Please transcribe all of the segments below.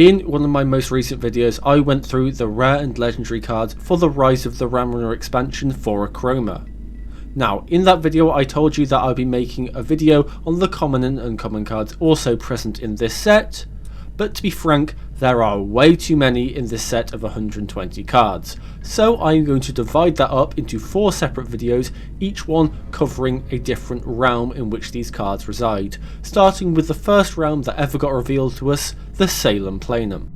In one of my most recent videos, I went through the rare and legendary cards for the Rise of the Ramrunner expansion for Achroma. Now, in that video I told you that I'll be making a video on the common and uncommon cards also present in this set, but to be frank, there are way too many in this set of 120 cards, so I'm going to divide that up into 4 separate videos, each one covering a different realm in which these cards reside, starting with the first realm that ever got revealed to us, the Salum Planum.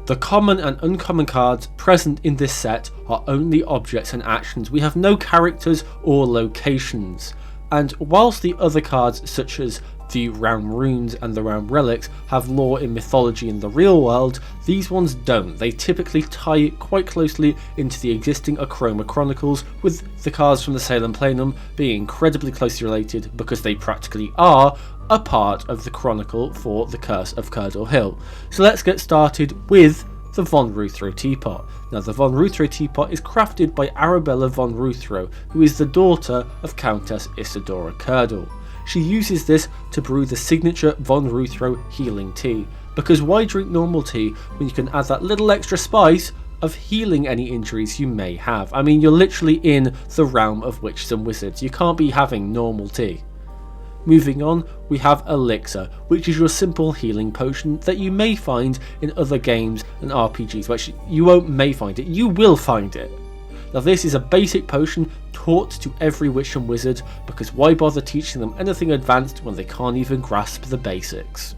The common and uncommon cards present in this set are only objects and actions. We have no characters or locations. And whilst the other cards such as the realm runes and the realm relics have lore in mythology in the real world, these ones don't. They typically tie quite closely into the existing Achroma chronicles, with the cards from the Salum Planum being incredibly closely related because they practically are a part of the chronicle for the Curse of Curdle Hill. So let's get started with the Von Ruthro teapot. Now, the Von Ruthro teapot is crafted by Arabella von Ruthro, who is the daughter of Countess Isadora Curdle. She uses this to brew the signature Von Ruthro healing tea, because why drink normal tea when you can add that little extra spice of healing any injuries you may have? I mean, you're literally in the realm of witches and wizards, you can't be having normal tea. Moving on, we have Elixir, which is your simple healing potion that you may find in other games and RPGs. Which you won't may find it, you will find it. Now, this is a basic potion taught to every witch and wizard, because why bother teaching them anything advanced when they can't even grasp the basics?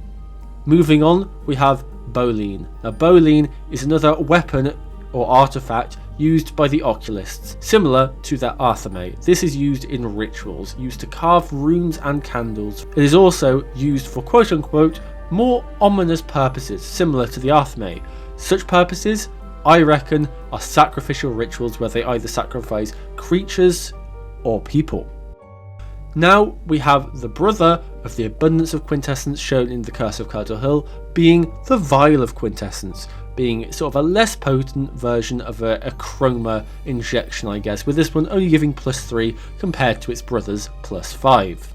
Moving on, we have Boline. Now, Boline is another weapon or artifact used by the oculists, similar to their Arthame. This is used in rituals, used to carve runes and candles. It is also used for quote-unquote more ominous purposes, similar to the Arthame. Such purposes, I reckon, are sacrificial rituals where they either sacrifice creatures or people. Now we have the brother of the abundance of quintessence shown in the Curse of Curdle Hill, being the Vial of Quintessence, being sort of a less potent version of a Achroma injection, I guess, with this one only giving +3 compared to its brother's +5.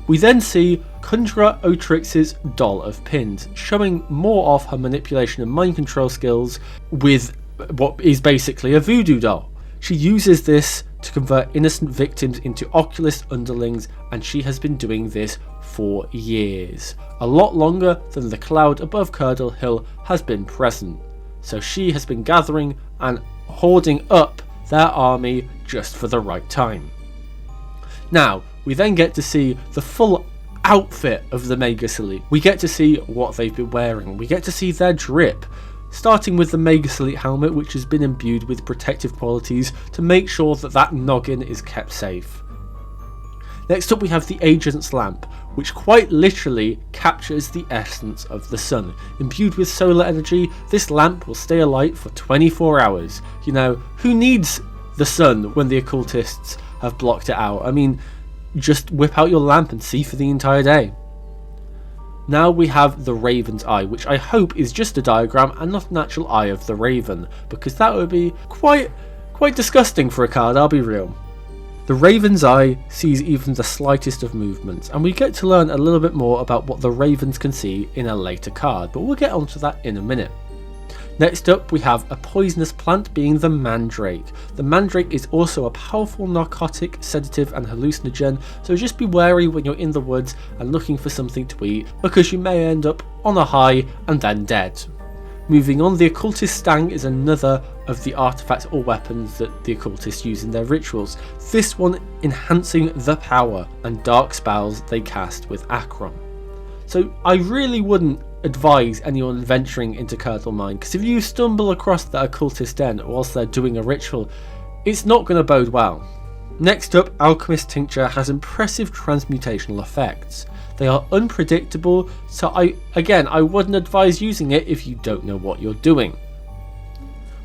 We then see Conjurer Otrix's Doll of Pins, showing more of her manipulation and mind control skills with what is basically a voodoo doll. She uses this to convert innocent victims into oculist underlings, and she has been doing this for years. A lot longer than the cloud above Curdle Hill has been present. So she has been gathering and hoarding up their army just for the right time. Now, we then get to see the full outfit of the Megasolite. We get to see what they've been wearing. We get to see their drip. Starting with the Megasolite helmet, which has been imbued with protective qualities to make sure that that noggin is kept safe. Next up we have the Agent's Lamp, which quite literally captures the essence of the sun. Imbued with solar energy, this lamp will stay alight for 24 hours. You know, who needs the sun when the occultists have blocked it out? I mean, just whip out your lamp and see for the entire day. Now we have the Raven's Eye, which I hope is just a diagram and not an actual eye of the raven, because that would be quite disgusting for a card, I'll be real. The Raven's Eye sees even the slightest of movements, and we get to learn a little bit more about what the ravens can see in a later card, but we'll get onto that in a minute. Next up we have a poisonous plant, being the Mandrake. The Mandrake is also a powerful narcotic, sedative and hallucinogen, so just be wary when you're in the woods and looking for something to eat, because you may end up on a high and then dead. Moving on, the Occultist Stang is another of the artifacts or weapons that the occultists use in their rituals, this one enhancing the power and dark spells they cast with Achroma. So I really wouldn't advise anyone venturing into Curdle Mine, because if you stumble across the occultist den whilst they're doing a ritual, it's not going to bode well. Next up, Alchemist Tincture has impressive transmutational effects. They are unpredictable, so I wouldn't advise using it if you don't know what you're doing.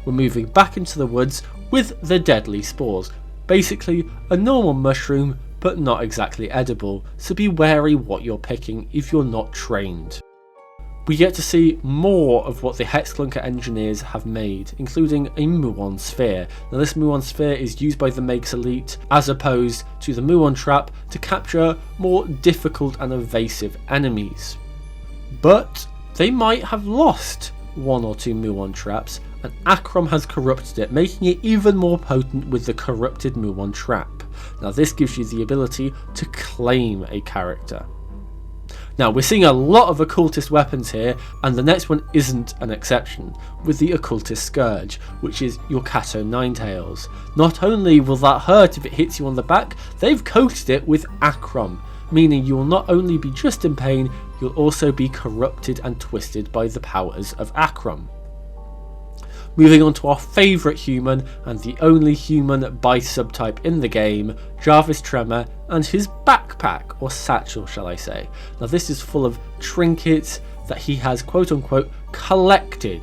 We're moving back into the woods with the Deadly Spores, basically a normal mushroom but not exactly edible, so be wary what you're picking if you're not trained. We get to see more of what the Hexclunker engineers have made, including a Muon Sphere. Now this Muon Sphere is used by the Magus Elite, as opposed to the Muon Trap, to capture more difficult and evasive enemies. But they might have lost one or two Muon Traps, and Achroma has corrupted it, making it even more potent with the corrupted Muon Trap. Now this gives you the ability to claim a character. Now we're seeing a lot of occultist weapons here, and the next one isn't an exception, with the occultist Scourge, which is your Cato Ninetails. Not only will that hurt if it hits you on the back, they've coated it with Achroma, meaning you will not only be just in pain, you'll also be corrupted and twisted by the powers of Achroma. Moving on to our favourite human, and the only human by subtype in the game, Jarvis Tremor, and his backpack, or satchel shall I say. Now this is full of trinkets that he has quote unquote collected.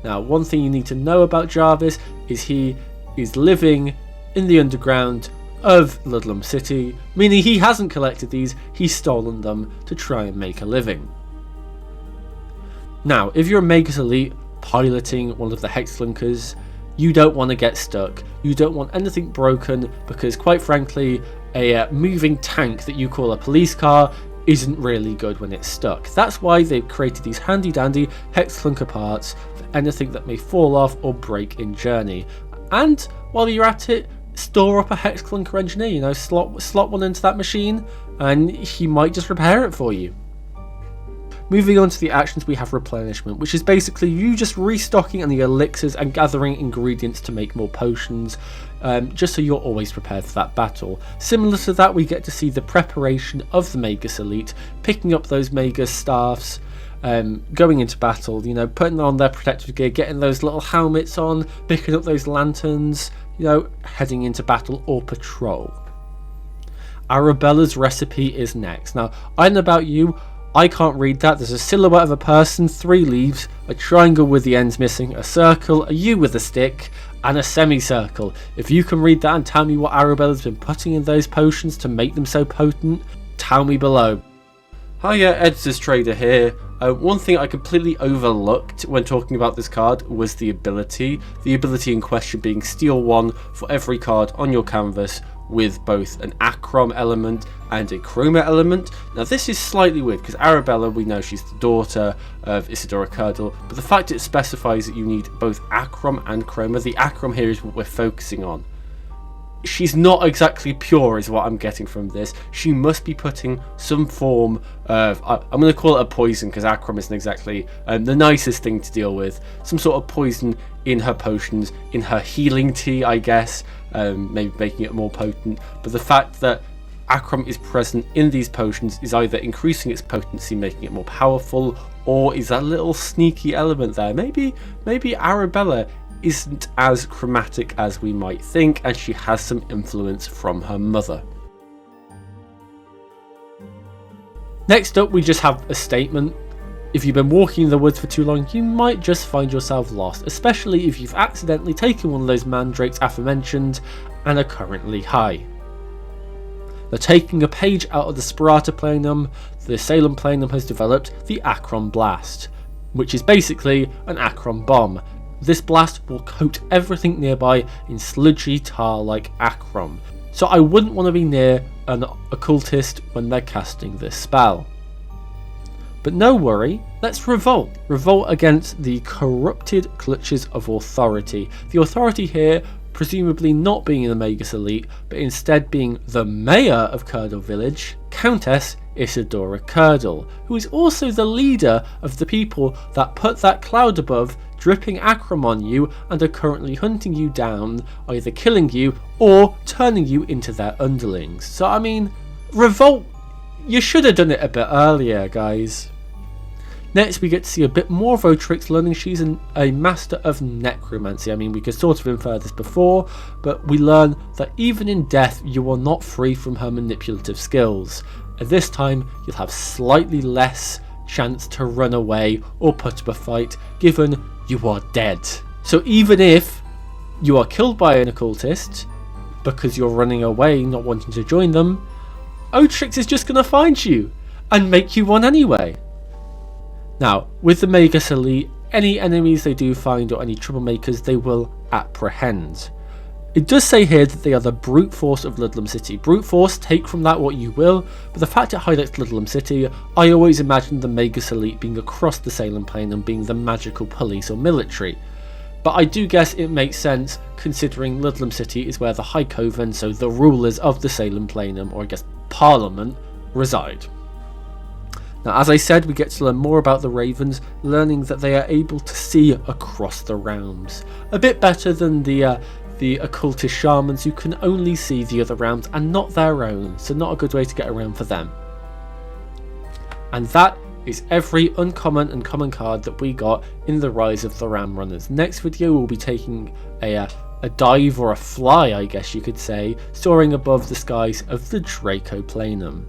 Now one thing you need to know about Jarvis is he is living in the underground of Ludlum City, meaning he hasn't collected these, he's stolen them to try and make a living. Now if you're a Magus Elite piloting one of the Hexclunkers, you don't want to get stuck, you don't want anything broken, because quite frankly a moving tank that you call a police car isn't really good when it's stuck. That's why they've created these handy dandy Hexclunker parts for anything that may fall off or break in journey. And while you're at it, store up a Hexclunker engineer, you know, slot one into that machine and he might just repair it for you. Moving on to the actions, we have replenishment, which is basically you just restocking on the elixirs and gathering ingredients to make more potions, just so you're always prepared for that battle. Similar to that, we get to see the preparation of the Magus Elite, picking up those Magus staffs, going into battle, you know, putting on their protective gear, getting those little helmets on, picking up those lanterns, you know, heading into battle or patrol. Arabella's recipe is next. Now, I don't know about you, I can't read that. There's a silhouette of a person, 3 leaves, a triangle with the ends missing, a circle, a U with a stick, and a semicircle. If you can read that and tell me what Arabella's been putting in those potions to make them so potent, tell me below. Hiya, Editor's Trader here. One thing I completely overlooked when talking about this card was the ability. The ability in question being steal 1 for every card on your canvas, with both an Achroma element and a Chroma element. Now this is slightly weird because Arabella, we know she's the daughter of Isidora Curdle, but the fact it specifies that you need both Achroma and Chroma, the Achroma here is what we're focusing on. She's not exactly pure is what I'm getting from this. She must be putting some form of, I'm going to call it a poison because Achroma isn't exactly the nicest thing to deal with. Some sort of poison in her potions, in her healing tea I guess, maybe making it more potent. But the fact that Achroma is present in these potions is either increasing its potency, making it more powerful, or is that little sneaky element there. Maybe Arabella isn't as chromatic as we might think, and she has some influence from her mother. Next up, we just have a statement. If you've been walking in the woods for too long, you might just find yourself lost, especially if you've accidentally taken one of those mandrakes aforementioned and are currently high. Now, taking a page out of the Sparata Planum, the Salum Planum has developed the Achroma Blast, which is basically an Achroma bomb. This blast will coat everything nearby in sludgy tar like Achroma, so I wouldn't want to be near an occultist when they're casting this spell. But no worry, let's revolt. Revolt against the corrupted clutches of authority. The authority here presumably not being in the Magus Elite, but instead being the mayor of Curdle Village, Countess Isidora Curdle, who is also the leader of the people that put that cloud above dripping Achroma on you and are currently hunting you down, either killing you or turning you into their underlings. So I mean, revolt, you should have done it a bit earlier, guys. Next, we get to see a bit more of Otrix, learning she's a master of necromancy. I mean, we could sort of infer this before, but we learn that even in death, you are not free from her manipulative skills. At this time, you'll have slightly less chance to run away or put up a fight, given you are dead. So even if you are killed by an occultist, because you're running away, not wanting to join them, Otrix is just going to find you and make you one anyway. Now, with the Magus Elite, any enemies they do find or any troublemakers they will apprehend. It does say here that they are the brute force of Ludlam City. Brute force, take from that what you will, but the fact it highlights Ludlam City, I always imagined the Magus Elite being across the Salem Plain and being the magical police or military. But I do guess it makes sense considering Ludlam City is where the High Coven, so the rulers of the Salem Plainum, or I guess Parliament, reside. Now, as I said, we get to learn more about the Ravens, learning that they are able to see across the realms. A bit better than the occultist shamans who can only see the other realms and not their own, so not a good way to get around for them. And that is every uncommon and common card that we got in the Rise of the Ram Runners. Next video we'll be taking a dive, or a fly I guess you could say, soaring above the skies of the Draco Planum.